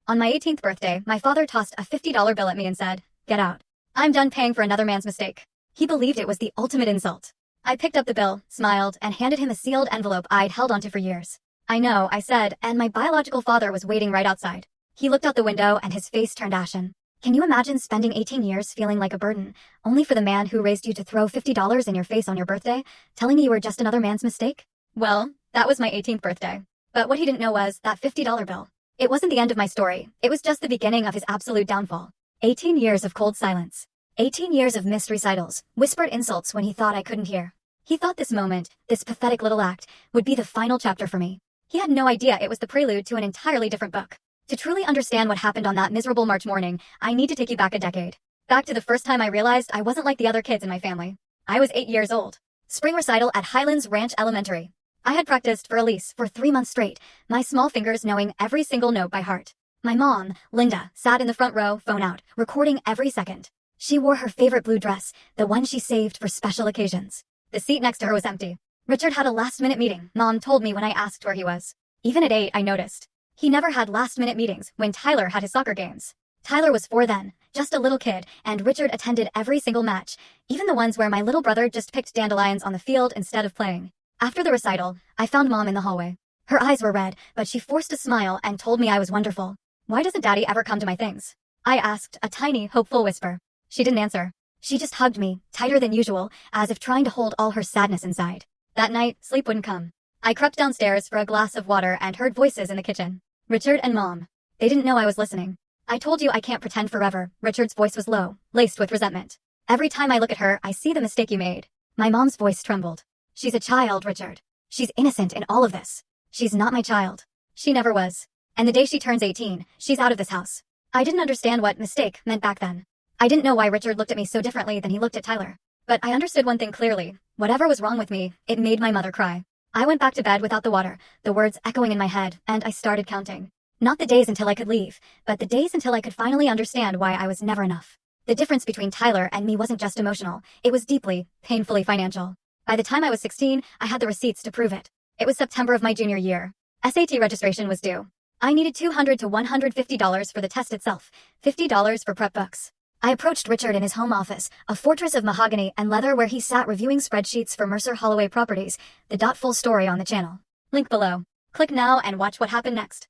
On my 18th birthday, my father tossed a $50 bill at me and said, "Get out. I'm done paying for another man's mistake." He believed it was the ultimate insult. I picked up the bill, smiled, and handed him a sealed envelope I'd held onto for years. "I know," I said, and my biological father was waiting right outside. He looked out the window and his face turned ashen. Can you imagine spending 18 years feeling like a burden, only for the man who raised you to throw $50 in your face on your birthday, telling you were just another man's mistake? Well, that was my 18th birthday. But what he didn't know was that $50 bill. It wasn't the end of my story. It was just the beginning of his absolute downfall. 18 years of cold silence. 18 years of missed recitals, whispered insults when he thought I couldn't hear. He thought this moment, this pathetic little act, would be the final chapter for me. He had no idea it was the prelude to an entirely different book. To truly understand what happened on that miserable March morning, I need to take you back a decade. Back to the first time I realized I wasn't like the other kids in my family. I was 8 years old. Spring recital at Highlands Ranch Elementary. I had practiced for Elise for 3 months straight, my small fingers knowing every single note by heart. My mom, Linda, sat in the front row, phone out, recording every second. She wore her favorite blue dress, the one she saved for special occasions. The seat next to her was empty. Richard had a last-minute meeting, Mom told me when I asked where he was. Even at 8, I noticed. He never had last-minute meetings when Tyler had his soccer games. Tyler was 4 then, just a little kid, and Richard attended every single match, even the ones where my little brother just picked dandelions on the field instead of playing. After the recital, I found Mom in the hallway. Her eyes were red, but she forced a smile and told me I was wonderful. "Why doesn't Daddy ever come to my things?" I asked, a tiny, hopeful whisper. She didn't answer. She just hugged me, tighter than usual, as if trying to hold all her sadness inside. That night, sleep wouldn't come. I crept downstairs for a glass of water and heard voices in the kitchen. Richard and Mom. They didn't know I was listening. "I told you I can't pretend forever." Richard's voice was low, laced with resentment. "Every time I look at her, I see the mistake you made." My mom's voice trembled. "She's a child, Richard. She's innocent in all of this. She's not my child. She never was. And the day she turns 18, she's out of this house." I didn't understand what mistake meant back then. I didn't know why Richard looked at me so differently than he looked at Tyler. But I understood one thing clearly. Whatever was wrong with me, it made my mother cry. I went back to bed without the water, the words echoing in my head, and I started counting. Not the days until I could leave, but the days until I could finally understand why I was never enough. The difference between Tyler and me wasn't just emotional, it was deeply, painfully financial. By the time I was 16, I had the receipts to prove it. It was September of my junior year. SAT registration was due. I needed $200 to $150 for the test itself, $50 for prep books. I approached Richard in his home office, a fortress of mahogany and leather where he sat reviewing spreadsheets for Mercer Holloway Properties, the full story on the channel. Link below. Click now and watch what happened next.